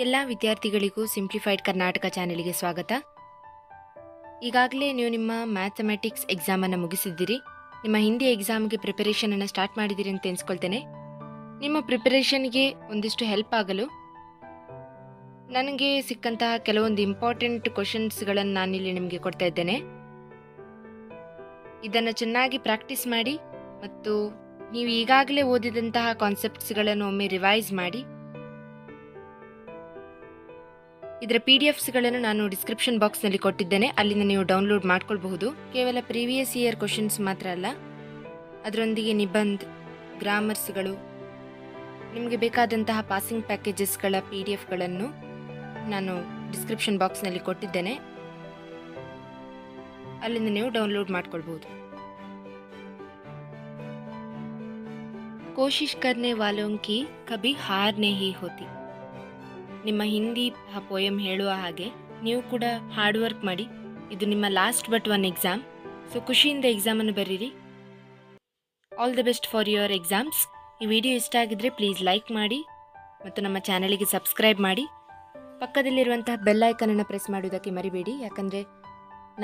ಎಲ್ಲ ವಿದ್ಯಾರ್ಥಿಗಳಿಗೂ ಸಿಂಪ್ಲಿಫೈಡ್ ಕರ್ನಾಟಕ ಚಾನೆಲ್ಗೆ ಸ್ವಾಗತ. ಈಗಾಗಲೇ ನೀವು ನಿಮ್ಮ ಮ್ಯಾಥಮೆಟಿಕ್ಸ್ ಎಕ್ಸಾಮನ್ನು ಮುಗಿಸಿದ್ದೀರಿ. ನಿಮ್ಮ ಹಿಂದಿ ಎಕ್ಸಾಮ್ಗೆ ಪ್ರಿಪರೇಷನನ್ನು ಸ್ಟಾರ್ಟ್ ಮಾಡಿದ್ದೀರಿ ಅಂತ ಎನ್ಸ್ಕೊಳ್ತೇನೆ. ನಿಮ್ಮ ಪ್ರಿಪರೇಷನ್ಗೆ ಒಂದಿಷ್ಟು ಹೆಲ್ಪ್ ಆಗಲು ನನಗೆ ಸಿಕ್ಕಂತಹ ಕೆಲವೊಂದು ಇಂಪಾರ್ಟೆಂಟ್ ಕ್ವಶನ್ಸ್ಗಳನ್ನು ನಾನಿಲ್ಲಿ ನಿಮಗೆ ಕೊಡ್ತಾ ಇದ್ದೇನೆ. ಇದನ್ನು ಚೆನ್ನಾಗಿ ಪ್ರಾಕ್ಟೀಸ್ ಮಾಡಿ ಮತ್ತು ನೀವು ಈಗಾಗಲೇ ಓದಿದಂತಹ ಕಾನ್ಸೆಪ್ಟ್ಸ್ಗಳನ್ನು ಒಮ್ಮೆ ರಿವೈಸ್ ಮಾಡಿ. ಇದರ PDFsಗಳನ್ನು ನಾನು ಡಿಸ್ಕ್ರಿಪ್ಷನ್ ಬಾಕ್ಸ್ನಲ್ಲಿ ಕೊಟ್ಟಿದ್ದೇನೆ, ಅಲ್ಲಿಂದ ನೀವು ಡೌನ್ಲೋಡ್ ಮಾಡ್ಕೊಳ್ಬಹುದು. ಕೇವಲ ಪ್ರೀವಿಯಸ್ ಇಯರ್ ಕ್ವಶನ್ಸ್ ಮಾತ್ರ ಅಲ್ಲ, ಅದರೊಂದಿಗೆ ನಿಬಂಧ್, ಗ್ರಾಮರ್ಸ್ಗಳು, ನಿಮಗೆ ಬೇಕಾದಂತಹ ಪಾಸಿಂಗ್ ಪ್ಯಾಕೇಜಸ್ಗಳ PDFಗಳನ್ನು ನಾನು ಡಿಸ್ಕ್ರಿಪ್ಷನ್ ಬಾಕ್ಸ್ನಲ್ಲಿ ಕೊಟ್ಟಿದ್ದೇನೆ, ಅಲ್ಲಿಂದ ನೀವು ಡೌನ್ಲೋಡ್ ಮಾಡ್ಕೊಳ್ಬಹುದು. ಕೋಶಿಶ್ ಕರ್ನೆ ವಾಲೋಂ ಕಿ ಕಭಿ ಹಾರ್ ನಹೀ ಹೋತಿ. ನಿಮ್ಮ ಹಿಂದಿ ಪೋಯಮ್ ಹೇಳುವ ಹಾಗೆ ನೀವು ಕೂಡ ಹಾರ್ಡ್ ವರ್ಕ್ ಮಾಡಿ. ಇದು ನಿಮ್ಮ last but one exam. So ಖುಷಿಯಿಂದ ಎಕ್ಸಾಮನ್ನು ಬರೀರಿ. All the best for your exams. ಈ ವಿಡಿಯೋ ಇಷ್ಟ ಆಗಿದ್ರೆ ಪ್ಲೀಸ್ ಲೈಕ್ ಮಾಡಿ ಮತ್ತು ನಮ್ಮ ಚಾನಲಿಗೆ ಸಬ್ಸ್ಕ್ರೈಬ್ ಮಾಡಿ. ಪಕ್ಕದಲ್ಲಿರುವಂತಹ ಬೆಲ್ ಐಕನನ್ನು ಪ್ರೆಸ್ ಮಾಡುವುದಕ್ಕೆ ಮರಿಬೇಡಿ, ಯಾಕಂದರೆ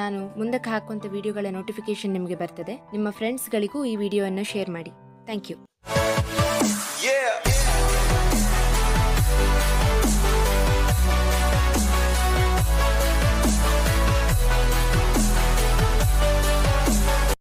ನಾನು ಮುಂದಕ್ಕೆ ಹಾಕುವಂಥ ವಿಡಿಯೋಗಳ ನೋಟಿಫಿಕೇಶನ್ ನಿಮಗೆ ಬರ್ತದೆ. ನಿಮ್ಮ ಫ್ರೆಂಡ್ಸ್ಗಳಿಗೂ ಈ ವಿಡಿಯೋವನ್ನು ಶೇರ್ ಮಾಡಿ. Thank you.